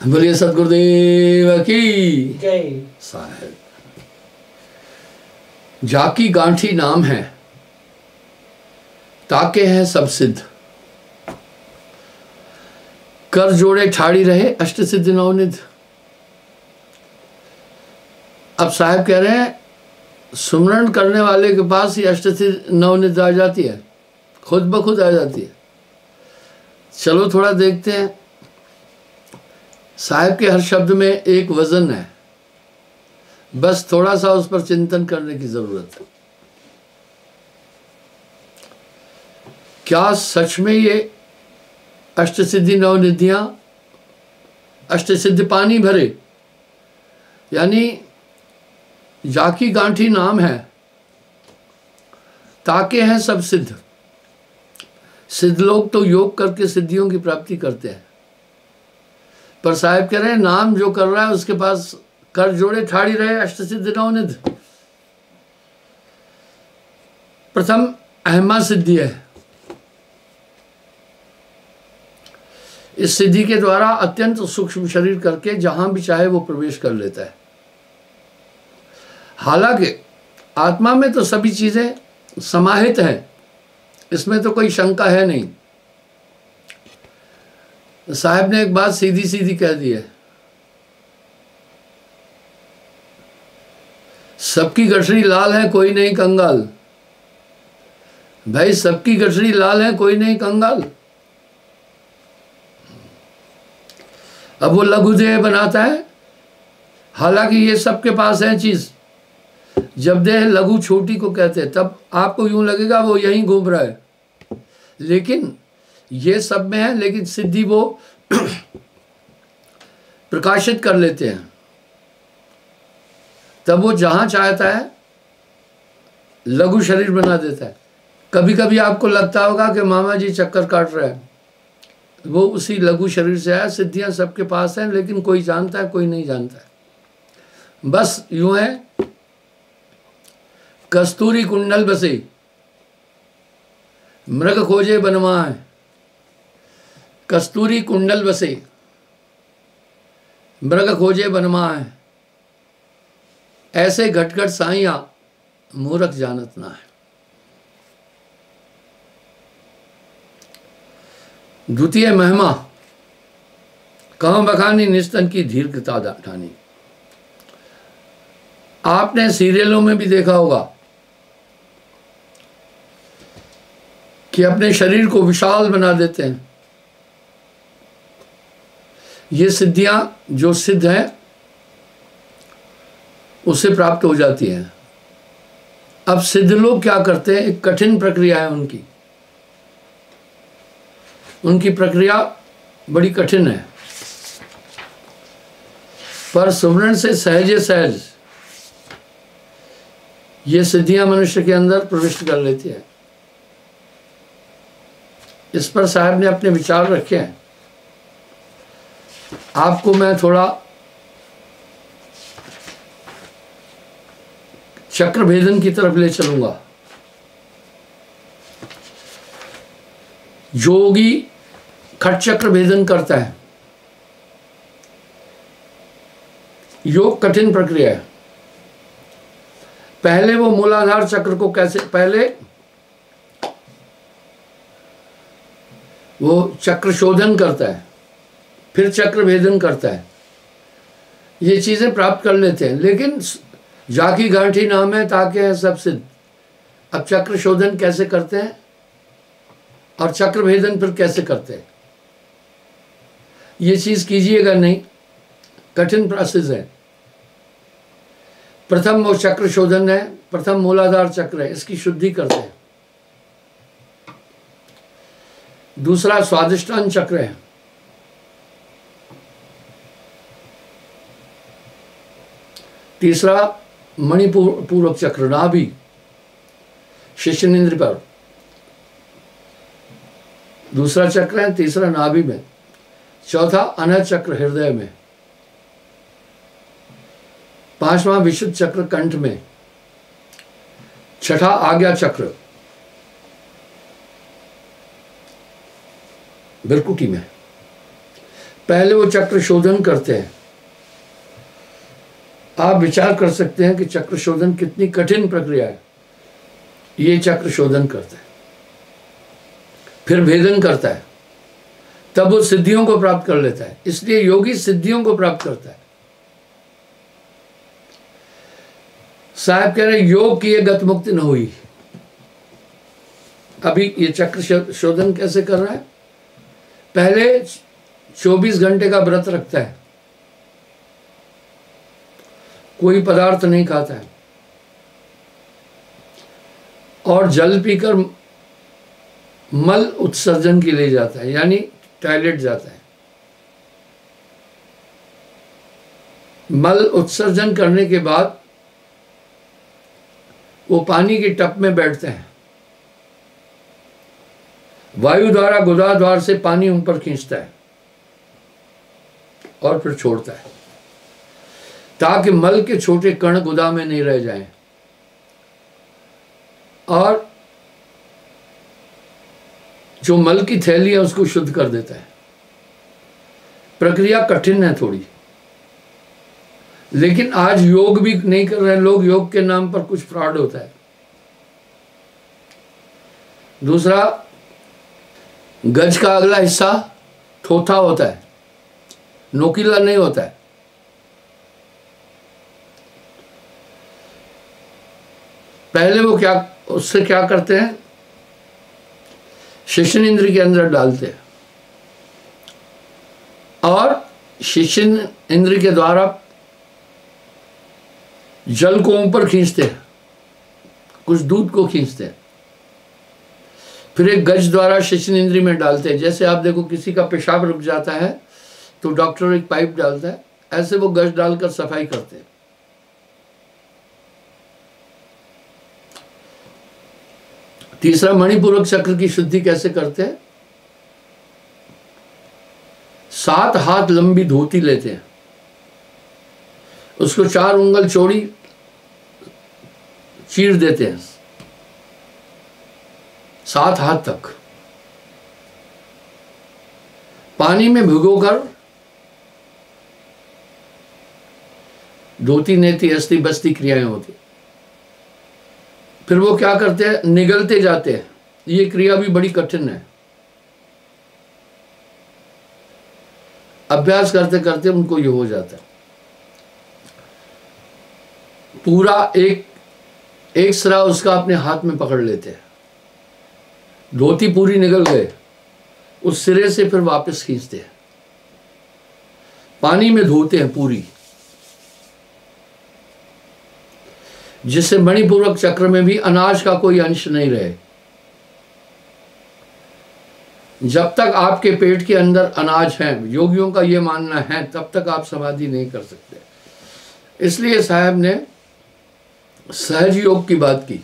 बोलिए सतगुरुदेव की जय। साहेब जाकी गांठी नाम है, ताके हैं सब सिद्ध, कर जोड़े ठाड़ी रहे अष्ट सिद्ध नवनिध। अब साहब कह रहे हैं सुमरण करने वाले के पास ही अष्ट सिद्ध नवनिध आ जाती है, खुद ब खुद आ जाती है। चलो थोड़ा देखते हैं। साहब के हर शब्द में एक वजन है, बस थोड़ा सा उस पर चिंतन करने की जरूरत है। क्या सच में ये अष्ट सिद्धि नवनिधियां अष्ट सिद्ध पानी भरे, यानी जाकी गांठी नाम है, ताके हैं सब सिद्ध। सिद्ध लोग तो योग करके सिद्धियों की प्राप्ति करते हैं, पर साहब कह रहे हैं नाम जो कर रहा है उसके पास कर जोड़े ठाड़ी रहे अष्ट सिद्ध नवनिध। प्रथम अहमा सिद्धि है। इस सिद्धि के द्वारा अत्यंत सूक्ष्म शरीर करके जहां भी चाहे वो प्रवेश कर लेता है। हालांकि आत्मा में तो सभी चीजें समाहित हैं, इसमें तो कोई शंका है नहीं। साहब ने एक बात सीधी सीधी कह दी है, सबकी गठरी लाल है कोई नहीं कंगाल। भाई सबकी गठरी लाल है कोई नहीं कंगाल। अब वो लघु देह बनाता है, हालांकि ये सबके पास है चीज। जब देह लघु छोटी को कहते हैं तब आपको यूं लगेगा वो यहीं घूम रहा है, लेकिन ये सब में है। लेकिन सिद्धि वो प्रकाशित कर लेते हैं, तब वो जहां चाहता है लघु शरीर बना देता है। कभी कभी आपको लगता होगा कि मामा जी चक्कर काट रहे हैं, वो उसी लघु शरीर से आया। सिद्धियां सबके पास हैं, लेकिन कोई जानता है कोई नहीं जानता है। बस यूं है, कस्तूरी कुंडल बसे मृग खोजे बनवाए, कस्तूरी कुंडल बसे मृग खोजे बनवाए, ऐसे घटघट साइया मूर्ख जानत ना है। द्वितीय महिमा कहाँ बखानी निस्तन की दीर्घता ठानी। आपने सीरियलों में भी देखा होगा कि अपने शरीर को विशाल बना देते हैं। ये सिद्धियां जो सिद्ध हैं उससे प्राप्त हो जाती हैं। अब सिद्ध लोग क्या करते हैं, एक कठिन प्रक्रिया है उनकी प्रक्रिया बड़ी कठिन है, पर सुमरण से सहजे सहज ये सिद्धियां मनुष्य के अंदर प्रविष्ट कर लेती है। इस पर साहब ने अपने विचार रखे हैं। आपको मैं थोड़ा चक्र भेदन की तरफ ले चलूंगा। योगी खट चक्र भेदन करता है। योग कठिन प्रक्रिया है। पहले वो मूलाधार चक्र को कैसे, पहले वो चक्र शोधन करता है, फिर चक्र भेदन करता है। ये चीजें प्राप्त कर लेते हैं, लेकिन जाकी गांठी नाम है, ताके हैं सब सिद्ध। अब चक्र शोधन कैसे करते हैं और चक्र भेदन फिर कैसे करते हैं, ये चीज कीजिएगा नहीं, कठिन प्रोसेस है। प्रथम वो चक्र शोधन है, प्रथम मूलाधार चक्र है, इसकी शुद्धि करते हैं। दूसरा स्वादिष्टान चक्र है। तीसरा मणिपूरक चक्र नाभि शिश्नेंद्र पर दूसरा चक्र है, तीसरा नाभि में। चौथा अनहद चक्र हृदय में। पांचवा विशुद्ध चक्र कंठ में। छठा आज्ञा चक्र बिरकुटी में। पहले वो चक्र शोधन करते हैं। आप विचार कर सकते हैं कि चक्र शोधन कितनी कठिन प्रक्रिया है। ये चक्र शोधन करता है, फिर भेदन करता है, तब वो सिद्धियों को प्राप्त कर लेता है। इसलिए योगी सिद्धियों को प्राप्त करता है। साहब कह रहे योग की गत मुक्ति न हुई। अभी ये चक्र शोधन कैसे कर रहा है? पहले 24 घंटे का व्रत रखता है, कोई पदार्थ नहीं खाता है और जल पीकर मल उत्सर्जन के लिए जाता है, यानी टॉयलेट जाता है। मल उत्सर्जन करने के बाद वो पानी की टप में बैठते हैं। वायु द्वारा गुदा द्वार से पानी ऊपर खींचता है और फिर छोड़ता है, ताकि मल के छोटे कण गुदा में नहीं रह जाएं, और जो मल की थैली है उसको शुद्ध कर देता है। प्रक्रिया कठिन है थोड़ी, लेकिन आज योग भी नहीं कर रहे लोग। योग के नाम पर कुछ फ्रॉड होता है। दूसरा, गज का अगला हिस्सा थोथा होता है, नोकीला नहीं होता है। पहले वो उससे क्या करते हैं? शिश्न इंद्र के अंदर डालते हैं और शिश्न इंद्र के द्वारा जल को ऊपर खींचते हैं, कुछ दूध को खींचते हैं, फिर एक गज द्वारा शिश्न इंद्री में डालते हैं। जैसे आप देखो किसी का पेशाब रुक जाता है तो डॉक्टर एक पाइप डालता है, ऐसे वो गज डालकर सफाई करते हैं। तीसरा, मणिपूरक चक्र की शुद्धि कैसे करते हैं? 7 हाथ लंबी धोती लेते हैं, उसको 4 उंगल चौड़ी चीर देते हैं 7 हाथ तक, पानी में भिगोकर धोती नेति अस्ति बस्ती क्रियाएं होती। फिर वो क्या करते हैं? निगलते जाते हैं। ये क्रिया भी बड़ी कठिन है। अभ्यास करते करते उनको ये हो जाता है। पूरा एक सिरा उसका अपने हाथ में पकड़ लेते हैं, धोती पूरी निगल गए, उस सिरे से फिर वापस खींचते हैं, पानी में धोते हैं पूरी, जिससे मणिपूरक चक्र में भी अनाज का कोई अंश नहीं रहे। जब तक आपके पेट के अंदर अनाज है, योगियों का यह मानना है, तब तक आप समाधि नहीं कर सकते। इसलिए साहब ने सहज योग की बात की।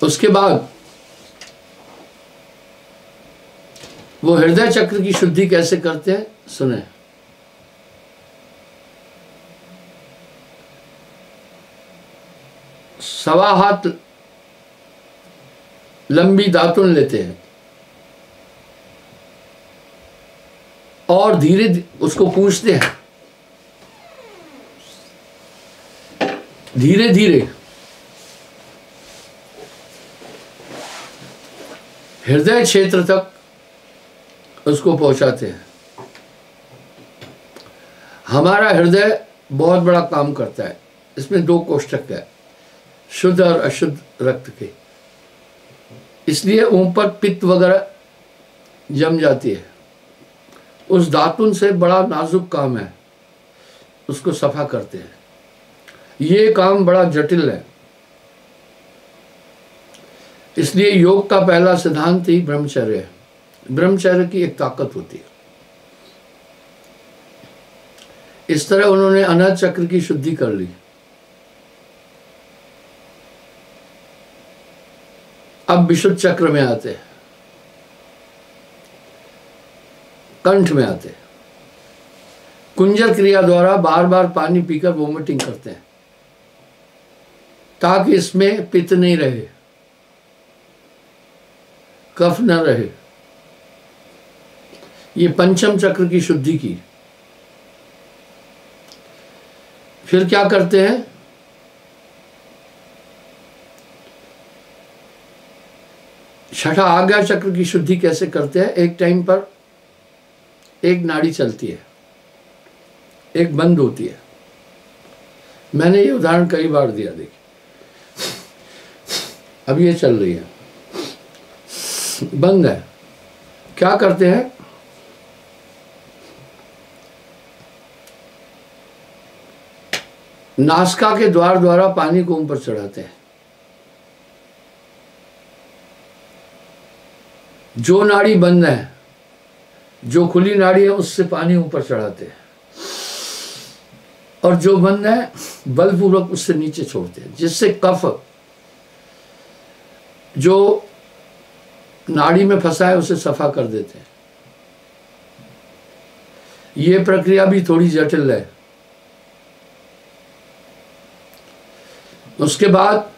उसके बाद वो हृदय चक्र की शुद्धि कैसे करते हैं सुने। सवा हाथ लंबी दातुन लेते हैं और धीरे उसको पूछते हैं, धीरे धीरे हृदय क्षेत्र तक उसको पहुंचाते हैं। हमारा हृदय बहुत बड़ा काम करता है। इसमें 2 कोष्ठक है, शुद्ध और अशुद्ध रक्त के। इसलिए ऊपर पित्त वगैरह जम जाती है। उस दातुन से बड़ा नाजुक काम है, उसको सफा करते हैं। ये काम बड़ा जटिल है। इसलिए योग का पहला सिद्धांत ही ब्रह्मचर्य है। ब्रह्मचर्य की एक ताकत होती है। इस तरह उन्होंने अनाज चक्र की शुद्धि कर ली। अब विशुद्ध चक्र में आते हैं, कंठ में आते हैं। कुंजर क्रिया द्वारा बार बार पानी पीकर वोमिटिंग करते हैं, ताकि इसमें पित्त नहीं रहे, कफ न रहे। ये पंचम चक्र की शुद्धि की। फिर क्या करते हैं, छठा आज्ञा चक्र की शुद्धि कैसे करते हैं। एक टाइम पर एक नाड़ी चलती है, एक बंद होती है। मैंने ये उदाहरण कई बार दिया, देखिए अब ये चल रही है, बंद है। क्या करते हैं, नासिका के द्वार द्वारा पानी को ऊपर चढ़ाते हैं। जो नाड़ी बंद है, जो खुली नाड़ी है, उससे पानी ऊपर चढ़ाते हैं, और जो बंद है बलपूर्वक उससे नीचे छोड़ते हैं, जिससे कफ जो नाड़ी में फंसा है उसे सफा कर देते हैं। ये प्रक्रिया भी थोड़ी जटिल है। उसके बाद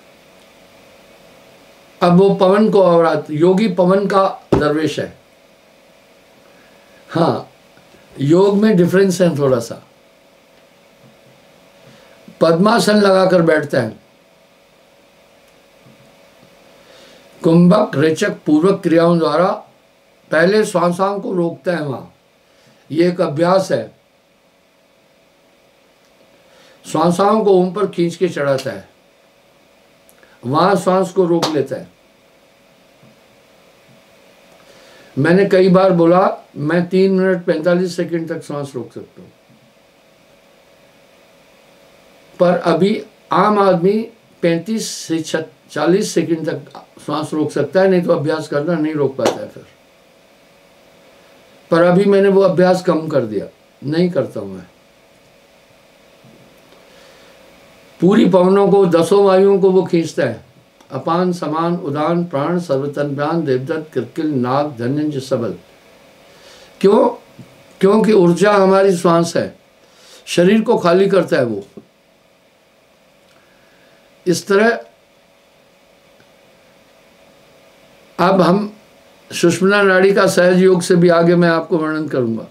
अब वो पवन को आवरात, योगी पवन का दरवेश है। हाँ, योग में डिफरेंस है थोड़ा सा। पद्मासन लगाकर बैठता है, कुंभक रेचक पूर्वक क्रियाओं द्वारा पहले श्वासांग को रोकता है। वहां ये एक अभ्यास है। श्वासांग को ऊपर खींच के चढ़ाता है, वहां श्वास को रोक लेता है। मैंने कई बार बोला मैं 3 मिनट 45 सेकंड तक सांस रोक सकता हूं, पर अभी आम आदमी 35 से 40 सेकंड तक सांस रोक सकता है, नहीं तो अभ्यास करना नहीं रोक पाता है फिर। पर अभी मैंने वो अभ्यास कम कर दिया, नहीं करता हूं मैं। पूरी पवनों को, 10 वायुओं को वो खींचता है। अपान, समान, उदान, प्राण, सर्वतन प्राण, देवदत्त, किरकिल, नाग, धन्यंज, सबल। क्यों? क्योंकि ऊर्जा हमारी श्वास है, शरीर को खाली करता है वो। इस तरह अब हम सुषुम्ना नाड़ी का सहज योग से भी आगे मैं आपको वर्णन करूंगा।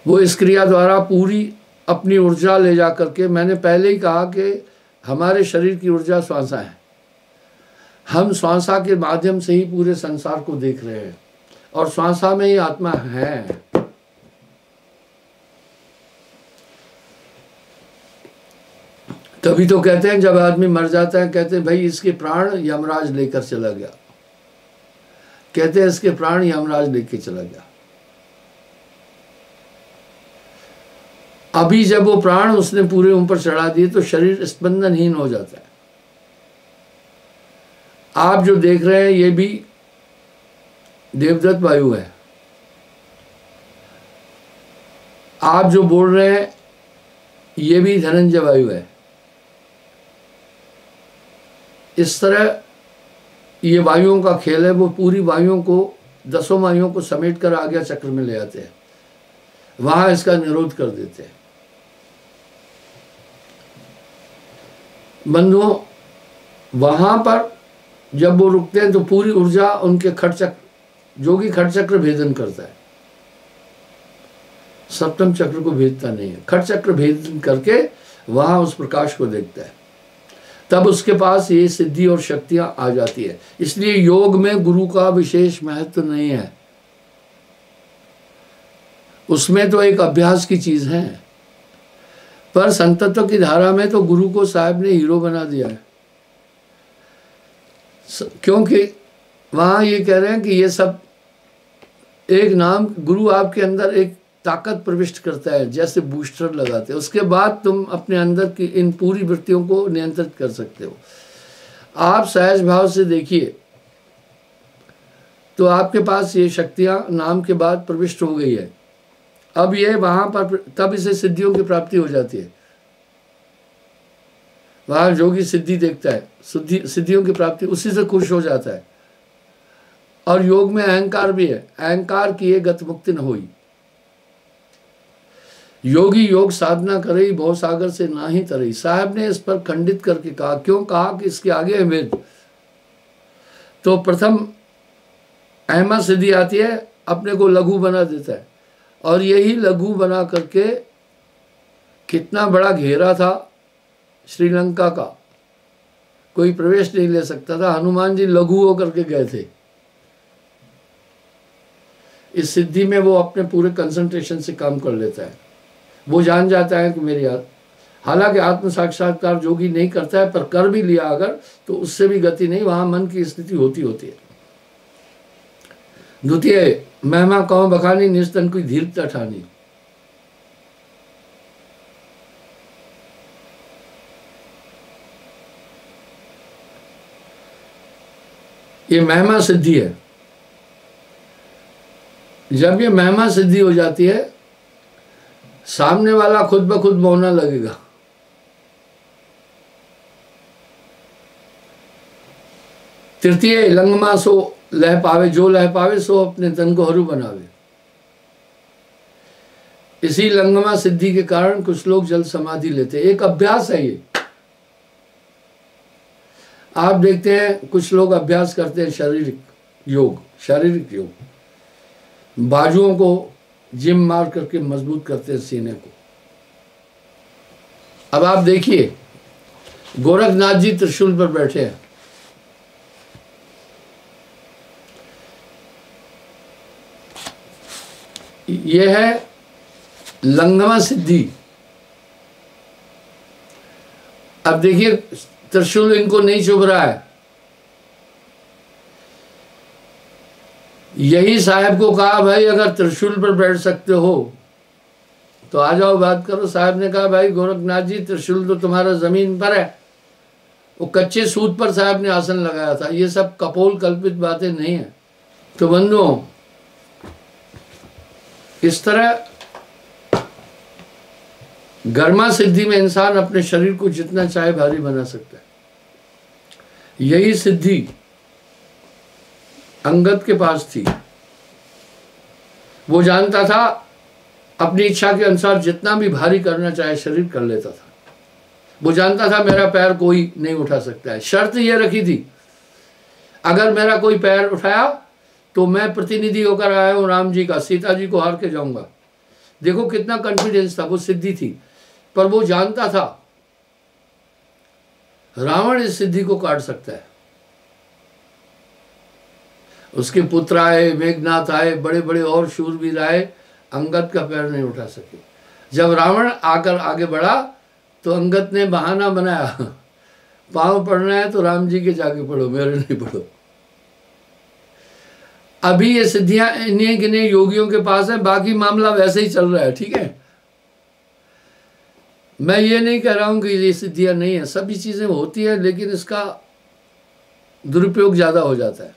वो इस क्रिया द्वारा पूरी अपनी ऊर्जा ले जा करके, मैंने पहले ही कहा कि हमारे शरीर की ऊर्जा श्वासा है। हम श्वासा के माध्यम से ही पूरे संसार को देख रहे हैं, और श्वासा में ही आत्मा है। तभी तो कहते हैं जब आदमी मर जाता है, कहते हैं भाई इसके प्राण यमराज लेकर चला गया। कहते हैं इसके प्राण यमराज लेकर चला गया। अभी जब वो प्राण उसने पूरे ऊपर चढ़ा दिए तो शरीर स्पंदनहीन हो जाता है। आप जो देख रहे हैं ये भी देवदत्त वायु है। आप जो बोल रहे हैं ये भी धनंजय वायु है। इस तरह ये वायुओं का खेल है। वो पूरी वायुओं को, 10 वायुओं को समेट कर आज्ञा चक्र में ले आते हैं, वहां इसका निरोध कर देते हैं। बंधुओं, वहां पर जब वो रुकते हैं तो पूरी ऊर्जा उनके खटचक्र, जो कि खटचक्र भेदन करता है, सप्तम चक्र को भेदता नहीं है, खटचक्र भेदन करके वहां उस प्रकाश को देखता है। तब उसके पास ये सिद्धि और शक्तियां आ जाती है। इसलिए योग में गुरु का विशेष महत्व नहीं है, उसमें तो एक अभ्यास की चीज है। पर संतत्व की धारा में तो गुरु को साहब ने हीरो बना दिया है, क्योंकि वहां ये कह रहे हैं कि ये सब एक नाम, गुरु आपके अंदर एक ताकत प्रविष्ट करता है, जैसे बूस्टर लगाते हैं। उसके बाद तुम अपने अंदर की इन पूरी वृत्तियों को नियंत्रित कर सकते हो। आप सहज भाव से देखिए तो आपके पास ये शक्तियां नाम के बाद प्रविष्ट हो गई है। अब ये वहां पर, तब इसे सिद्धियों की प्राप्ति हो जाती है। वहां जोगी सिद्धि देखता है, सिद्धियों की प्राप्ति, उसी से खुश हो जाता है। और योग में अहंकार भी है, अहंकार किए गत मुक्ति न हुई। योगी योग साधना करे भव सागर से ना ही तरई। साहब ने इस पर खंडित करके कहा, क्यों कहा कि इसके आगे है वेद। तो प्रथम अहमद सिद्धि आती है, अपने को लघु बना देता है, और यही लघु बना करके कितना बड़ा घेरा था श्रीलंका का, कोई प्रवेश नहीं ले सकता था। हनुमान जी लघु होकर के गए थे। इस सिद्धि में वो अपने पूरे कंसंट्रेशन से काम कर लेता है। वो जान जाता है कि मेरी हालांकि आत्म साक्षात्कार जोगी नहीं करता है, पर कर भी लिया अगर तो उससे भी गति नहीं, वहां मन की स्थिति होती है। द्वितीय, महिमा कौं बखानी, निस्तन कोई धीरता ठानी। ये महिमा सिद्धि है। जब ये महिमा सिद्धि हो जाती है, सामने वाला खुद ब खुद बोलना लगेगा। तृतीय, लंगमा सो लह पावे, जो लह पावे सो अपने तन को हरू बनावे। इसी लंगमा सिद्धि के कारण कुछ लोग जल समाधि लेते हैं। एक अभ्यास है ये। आप देखते हैं कुछ लोग अभ्यास करते हैं शारीरिक योग, बाजुओं को जिम मार करके मजबूत करते हैं सीने को। अब आप देखिए, गोरखनाथ जी त्रिशूल पर बैठे हैं। यह है लंगमा सिद्धि। अब देखिए, त्रिशूल इनको नहीं चुभ रहा है। यही साहब को कहा, भाई अगर त्रिशूल पर बैठ सकते हो तो आ जाओ बात करो। साहब ने कहा, भाई गोरखनाथ जी त्रिशूल तो तुम्हारा जमीन पर है। वो कच्चे सूत पर साहब ने आसन लगाया था। ये सब कपोल कल्पित बातें नहीं है। तो बंधुओं, इस तरह गर्मा सिद्धि में इंसान अपने शरीर को जितना चाहे भारी बना सकता है। यही सिद्धि अंगद के पास थी। वो जानता था अपनी इच्छा के अनुसार जितना भी भारी करना चाहे शरीर कर लेता था। वो जानता था मेरा पैर कोई नहीं उठा सकता है। शर्त ये रखी थी, अगर मेरा कोई पैर उठाया तो मैं प्रतिनिधि होकर आया हूं राम जी का, सीता जी को हार के जाऊंगा। देखो कितना कॉन्फिडेंस था। वो सिद्धि थी, पर वो जानता था रावण इस सिद्धि को काट सकता है। उसके पुत्र आए, मेघनाथ आए, बड़े बड़े और शूरवीर आए, अंगद का पैर नहीं उठा सके। जब रावण आकर आगे बढ़ा तो अंगद ने बहाना बनाया, पांव पड़ना है तो राम जी के जाके पढ़ो, मेरे नहीं पढ़ो। अभी ये सिद्धियां इन्हीं गिने योगियों के पास है, बाकी मामला वैसे ही चल रहा है। ठीक है, मैं ये नहीं कह रहा हूं कि ये सिद्धियां नहीं है, सभी चीजें होती है, लेकिन इसका दुरुपयोग ज्यादा हो जाता है।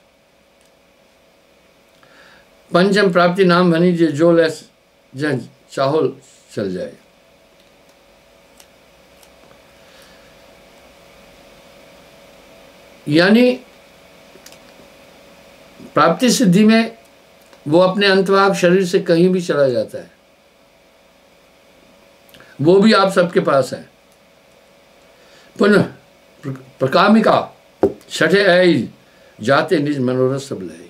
पंचम प्राप्ति नाम भनी जो लेस जन चाहो चल जाए। यानी प्राप्ति सिद्धि में वो अपने अंतभाग शरीर से कहीं भी चला जाता है। वो भी आप सबके पास है। पुनः प्रकामिका छठे आई जाते निज मनोरथ सब लय।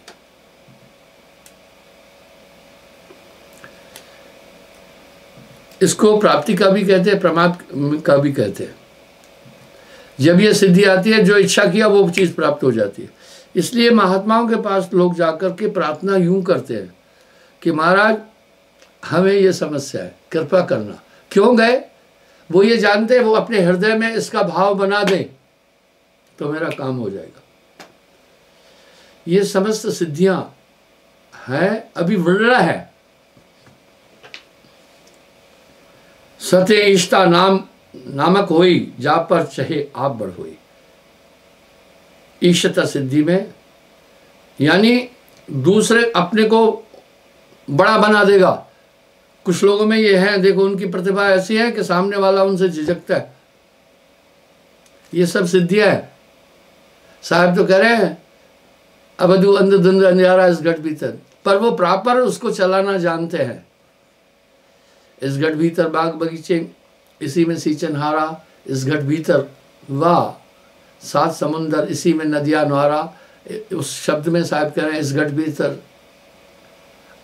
इसको प्राप्ति का भी कहते हैं, प्रमाद का भी कहते हैं। जब ये सिद्धि आती है, जो इच्छा किया वो चीज प्राप्त हो जाती है। इसलिए महात्माओं के पास लोग जाकर के प्रार्थना यूं करते हैं कि महाराज हमें ये समस्या है, कृपा करना। क्यों गए? वो ये जानते हैं, वो अपने हृदय में इसका भाव बना दें तो मेरा काम हो जाएगा। ये समस्त सिद्धियां हैं, अभी विरला है। सत्य इष्टा नामक होई, जा पर चहे आप बढ़ होई। ईशता सिद्धि में यानी दूसरे अपने को बड़ा बना देगा। कुछ लोगों में ये है, देखो उनकी प्रतिभा ऐसी है कि सामने वाला उनसे झिझकता है। ये सब सिद्धियां है। साहब तो कह रहे हैं अवधु अंधधुंध अंधियारा इस घट भीतर, पर वो प्रॉपर उसको चलाना जानते हैं। इस घट भीतर बाग बगीचे, इसी में सींचनहारा, इस घट भीतर वाह सात समुंदर, इसी में नदियां नौरा, उस शब्द में साहब कह रहे हैं इस घट भीतर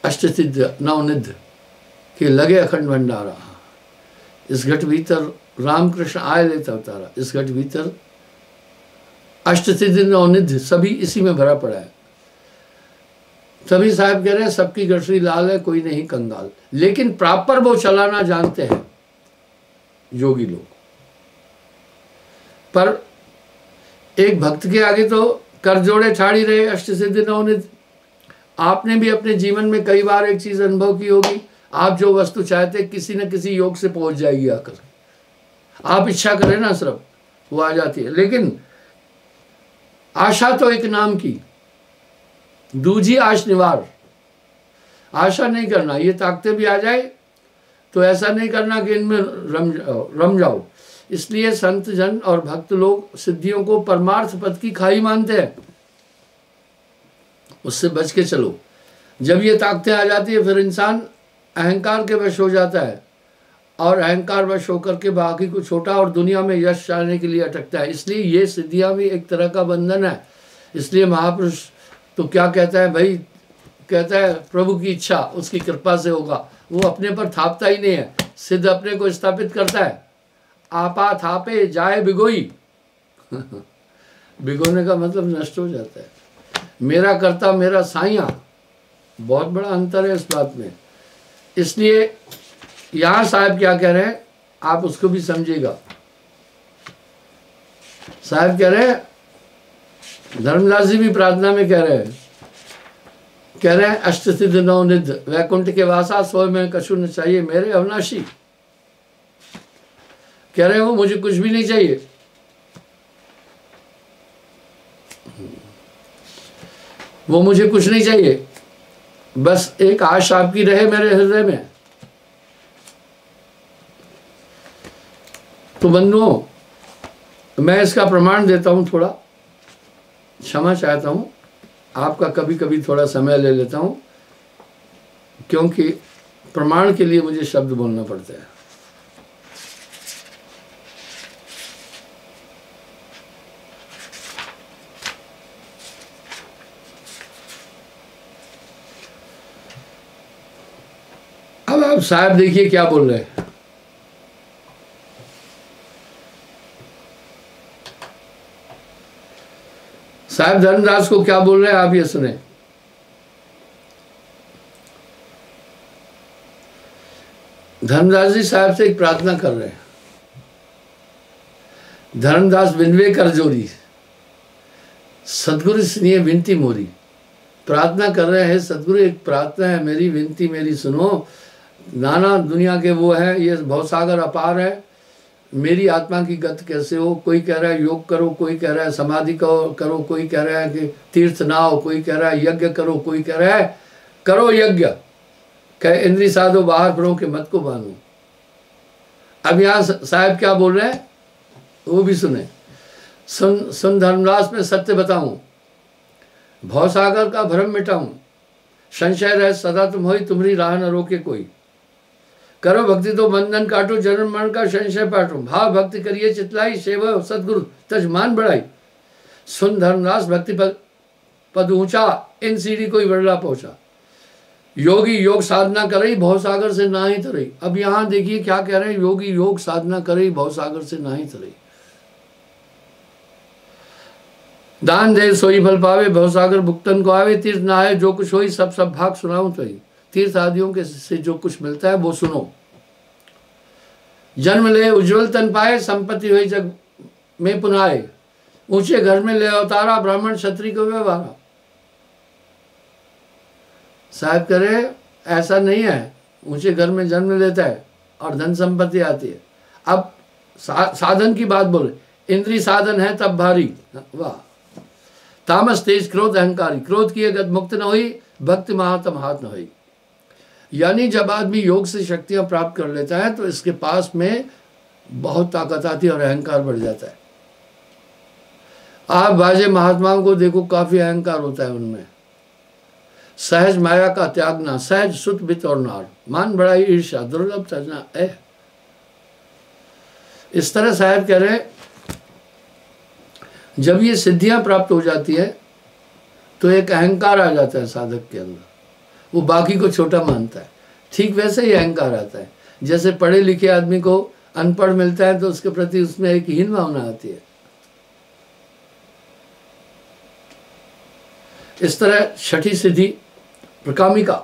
अष्टसिद्ध नवनिध के लगे अखंड भंडारा, इस घट भीतर रामकृष्ण आए लेता अवतारा, इस घट भीतर अष्टसिद्ध नवनिध सभी इसी में भरा पड़ा है। तभी साहब कह रहे हैं सबकी गठरी लाल है कोई नहीं कंगाल, लेकिन प्रॉपर वो चलाना जानते हैं योगी लोग। पर एक भक्त के आगे तो कर जोड़े ठाड़ी रहे अष्टसिद्धि नवनिधि। आपने भी अपने जीवन में कई बार एक चीज अनुभव की होगी, आप जो वस्तु चाहते किसी न किसी योग से पहुंच जाएगी आकर, आप इच्छा करें ना सिर्फ वो आ जाती है। लेकिन आशा तो एक नाम की, दूजी आश निवार, आशा नहीं करना ये ताकतें भी आ जाए तो ऐसा नहीं करना कि इनमें रम जाओ। इसलिए संत जन और भक्त लोग सिद्धियों को परमार्थ पद की खाई मानते हैं, उससे बच के चलो। जब ये ताकतें आ जाती है फिर इंसान अहंकार के वश हो जाता है और अहंकार वश होकर के बाकी को छोटा और दुनिया में यश चाहने के लिए अटकता है। इसलिए ये सिद्धियां भी एक तरह का बंधन है। इसलिए महापुरुष तो क्या कहता है भाई, कहता है प्रभु की इच्छा उसकी कृपा से होगा, वो अपने पर थापता ही नहीं है, सिद्ध अपने को स्थापित करता है। आपा थापे जाए बिगोई बिगोने का मतलब नष्ट हो जाता है। मेरा करता मेरा साइया, बहुत बड़ा अंतर है इस बात में। इसलिए यहां साहब क्या कह रहे हैं आप उसको भी समझिएगा। साहब कह रहे हैं धर्मदास जी भी प्रार्थना में कह रहे हैं अष्टसिद्ध नवनिध वैकुंठ के वासा सोए में कछु न चाहिए मेरे अविनाशी। कह रहे हैं वो मुझे कुछ भी नहीं चाहिए, वो मुझे कुछ नहीं चाहिए, बस एक आशा आपकी रहे मेरे हृदय में। तो बंधुओं मैं इसका प्रमाण देता हूं, थोड़ा क्षमा चाहता हूं, आपका कभी कभी थोड़ा समय ले लेता हूं क्योंकि प्रमाण के लिए मुझे शब्द बोलना पड़ता है। अब आप साहब देखिए क्या बोल रहे हैं। साहब धर्मदास को क्या बोल रहे हैं आप ये सुने। धर्मदास जी साहब से एक प्रार्थना कर रहे हैं। धर्मदास बिनवे कर जोरी सदगुरु सुनिए विनती मोरी। प्रार्थना कर रहे हैं सदगुरु एक प्रार्थना है मेरी, विनती मेरी सुनो। नाना दुनिया के वो है, ये भवसागर अपार है, मेरी आत्मा की गति कैसे हो। कोई कह रहा है योग करो, कोई कह रहा है समाधि करो, कोई कह रहा है कि तीर्थ नहाओ, कोई कह रहा है यज्ञ करो, कोई कह रहा है करो यज्ञ, कह इंद्री साधो बाहर फिरो के मत को बांधो। अब यहाँ साहब क्या बोल रहे हैं वो भी सुने। सुन धर्मदास में सत्य बताऊं, भवसागर का भ्रम मिटाऊं, संशय रह सदा तुम होई, तुम्हारी राह न रोके कोई। करो भक्ति तो बंधन काटो, जन्म मरण का संशय पाटो। भाव भक्ति करिए चितलाई, सेवा सतगुरु तज मान बढ़ाई। सुन धर्मदास भक्ति पद ऊंचा, इन सीढ़ी कोई बड़ला पहुंचा। योगी योग साधना करे भवसागर से ना ही तरे। अब यहां देखिए क्या कह रहे हैं, योगी योग साधना करे भवसागर से ना ही तरे। दान दे सोई फल पावे, भवसागर भुक्तन को आवे। तीर्थ नहाए जो कुछ होई, सब भाग सुनाऊं तो ही। तीर्थ आदियों के से जो कुछ मिलता है वो सुनो। जन्म ले उज्जवल तन पाए, संपत्ति हुई जग में पुनाए। ऊंचे घर में ले अवतारा, ब्राह्मण क्षत्रिय को व्यवहारा। साहब करे ऐसा नहीं है, ऊंचे घर में जन्म लेता है और धन संपत्ति आती है। अब साधन की बात बोले, इंद्री साधन है तब भारी। वाह। तामस तेज क्रोध अहंकारी, क्रोध किए गद मुक्त न हुई, भक्ति महातम हाथ न हुई। यानी जब आदमी योग से शक्तियां प्राप्त कर लेता है तो इसके पास में बहुत ताकत आती है और अहंकार बढ़ जाता है। आप बाजे महात्माओं को देखो, काफी अहंकार होता है उनमें। सहज माया का त्यागना, सहज सुत बित और नार, मान बड़ाई ईर्ष्या दुर्लभ तजना है। इस तरह साहब कह रहे जब ये सिद्धियां प्राप्त हो जाती है तो एक अहंकार आ जाता है साधक के अंदर, वो बाकी को छोटा मानता है। ठीक वैसे ही अहंकार आता है, जैसे पढ़े लिखे आदमी को अनपढ़ मिलता है तो उसके प्रति उसमें एक हीन भावना आती है। इस तरह छठी सिद्धि प्रकामिका,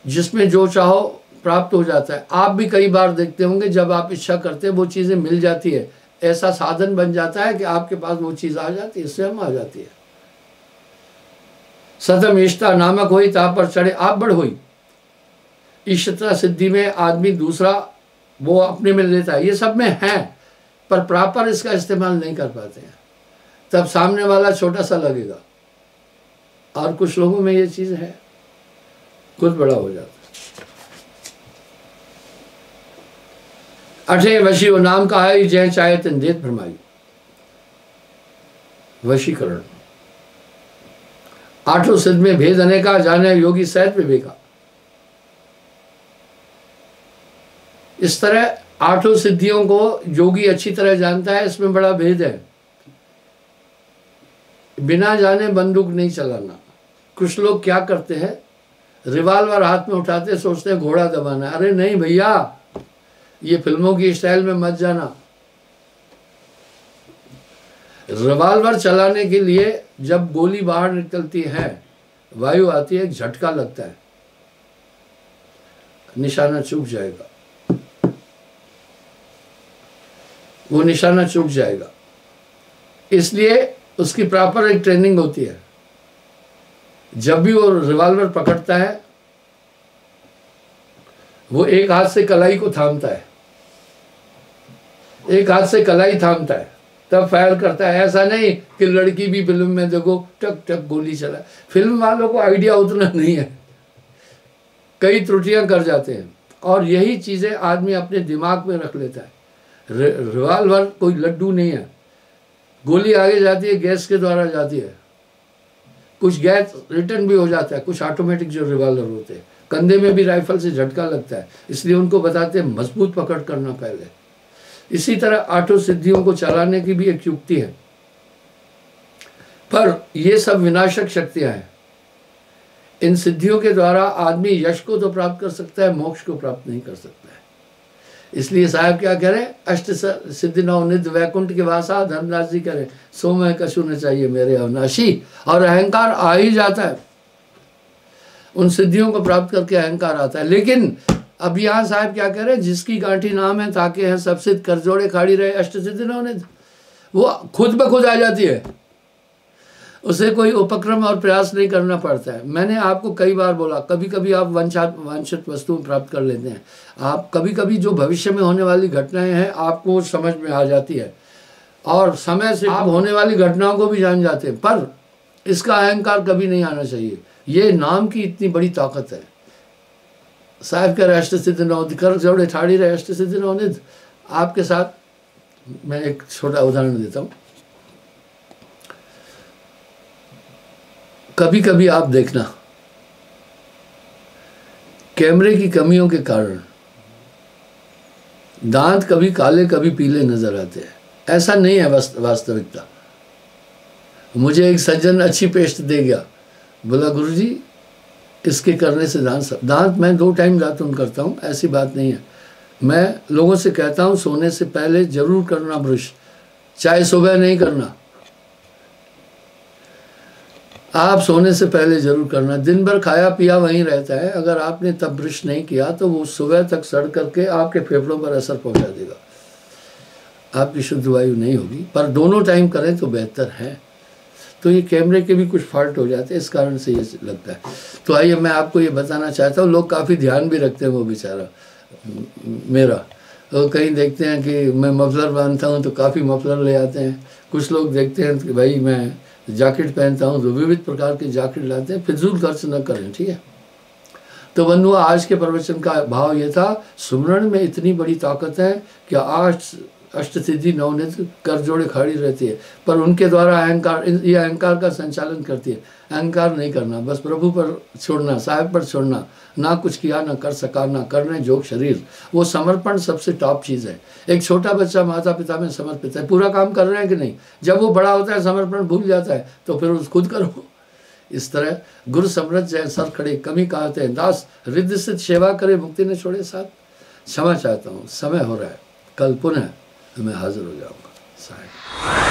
जिसमें जो चाहो प्राप्त हो जाता है। आप भी कई बार देखते होंगे जब आप इच्छा करते हैं वो चीज़ें मिल जाती है, ऐसा साधन बन जाता है कि आपके पास वो चीज़ आ जाती है, स्वयं आ जाती है। सतम इष्टा नामक हुई ता पर चढ़े आप बढ़ हुई। इष्टता सिद्धि में आदमी दूसरा वो अपने में लेता है, ये सब में है, पर प्रॉपर इसका इस्तेमाल नहीं कर पाते हैं, तब सामने वाला छोटा सा लगेगा। और कुछ लोगों में ये चीज़ है, खुद बड़ा हो जाता है। अठे वशी वो नाम का है, जय चाहे तिन देत भरमाई। वशीकरण। आठों सिद्ध में भेद अनेका, जाने योगी सहज विवेका। इस तरह आठों सिद्धियों को योगी अच्छी तरह जानता है। इसमें बड़ा भेद है। बिना जाने बंदूक नहीं चलाना। कुछ लोग क्या करते हैं, रिवाल्वर हाथ में उठाते, सोचते हैं घोड़ा दबाना। अरे नहीं भैया, ये फिल्मों की स्टाइल में मत जाना। रिवाल्वर चलाने के लिए जब गोली बाहर निकलती है, वायु आती है, एक झटका लगता है, निशाना चूक जाएगा, वो निशाना चूक जाएगा। इसलिए उसकी प्रॉपर एक ट्रेनिंग होती है। जब भी वो रिवाल्वर पकड़ता है, वो एक हाथ से कलाई को थामता है, एक हाथ से कलाई थामता है, तब फायर करता है। ऐसा नहीं कि लड़की भी फिल्म में देखो टक टक गोली चला। फिल्म वालों को आइडिया उतना नहीं है, कई त्रुटियां कर जाते हैं, और यही चीज़ें आदमी अपने दिमाग में रख लेता है। रिवाल्वर कोई लड्डू नहीं है। गोली आगे जाती है, गैस के द्वारा जाती है, कुछ गैस रिटर्न भी हो जाता है, कुछ ऑटोमेटिक जो रिवाल्वर होते हैं। कंधे में भी राइफल से झटका लगता है, इसलिए उनको बताते हैं मजबूत पकड़ करना पहले। इसी तरह आठों सिद्धियों को चलाने की भी एक युक्ति है, पर ये सब विनाशक शक्तियां हैं। इन सिद्धियों के द्वारा आदमी यश को तो प्राप्त कर सकता है, मोक्ष को प्राप्त नहीं कर सकता है। इसलिए साहब क्या कह रहे हैं, अष्ट सिद्धि नवनिधि वैकुंठ के वासा, धर्मदास जी कह रहे सो मैं कछु न चाहिए मेरे अविनाशी। और अहंकार आ ही जाता है, उन सिद्धियों को प्राप्त करके अहंकार आता है। लेकिन अब यहाँ साहब क्या कह रहे हैं, जिसकी गांठी नाम है ताकि है सब सिद्ध, कर जोड़े खाड़ी रहे अष्ट सिद्धि नवनिधि, वो खुद ब खुद आ जाती है। उसे कोई उपक्रम और प्रयास नहीं करना पड़ता है। मैंने आपको कई बार बोला, कभी कभी आप वांछित वस्तुएं प्राप्त कर लेते हैं। आप कभी कभी जो भविष्य में होने वाली घटनाएं हैं आपको समझ में आ जाती है, और समय से आप होने वाली घटनाओं को भी जान जाते हैं, पर इसका अहंकार कभी नहीं आना चाहिए। ये नाम की इतनी बड़ी ताकत है। साहब कह रहे अष्ट सिद्धि नवनिधि, कर जोड़े ठाड़ी रहे अष्ट सिद्धि नवनिधि। आपके साथ मैं एक छोटा उदाहरण देता हूँ। कभी कभी आप देखना, कैमरे की कमियों के कारण दांत कभी काले कभी पीले नजर आते हैं। ऐसा नहीं है वास्तविकता। मुझे एक सज्जन अच्छी पेस्ट दे गया, बोला गुरुजी इसके करने से दांत मैं 2 टाइम दातुन करता हूँ, ऐसी बात नहीं है। मैं लोगों से कहता हूँ सोने से पहले जरूर करना ब्रश, चाहे सुबह नहीं करना, आप सोने से पहले जरूर करना। दिन भर खाया पिया वहीं रहता है, अगर आपने तब ब्रश नहीं किया तो वो सुबह तक सड़ करके आपके फेफड़ों पर असर पहुंचा देगा, आपकी शुद्ध वायु नहीं होगी। पर दोनों टाइम करें तो बेहतर है। तो ये कैमरे के भी कुछ फॉल्ट हो जाते हैं, इस कारण से ये लगता है। तो आइए मैं आपको ये बताना चाहता हूँ, लोग काफ़ी ध्यान भी रखते हैं वो बेचारा मेरा। तो कहीं देखते हैं कि मैं मफलर बांधता हूँ तो काफ़ी मफलर ले आते हैं। कुछ लोग देखते हैं कि भाई मैं जैकेट पहनता हूँ तो विविध प्रकार के जैकेट लाते हैं। फिजूल खर्च न करें, ठीक है। तो बंधु, आज के प्रवचन का भाव ये था, सुमरण में इतनी बड़ी ताकत है कि अष्ट सिद्धि नवनिधि कर जोड़े खड़ी रहती है, पर उनके द्वारा अहंकार, ये अहंकार का संचालन करती है। अहंकार नहीं करना, बस प्रभु पर छोड़ना, साहब पर छोड़ना, ना कुछ किया ना कर सका ना करने जोग शरीर। वो समर्पण सबसे टॉप चीज़ है। एक छोटा बच्चा माता पिता में समर्पित है, पूरा काम कर रहे हैं कि नहीं। जब वो बड़ा होता है समर्पण भूल जाता है, तो फिर उस खुद करो। इस तरह गुरु समृत जय सर खड़े कमी कहते हैं दास, रिद्ध सिद्ध सेवा करे मुक्ति ने छोड़े साथ। क्षमा चाहता हूँ, समय हो रहा है, कल पुनः मैं हाजिर हो जाऊँगा। साहेब।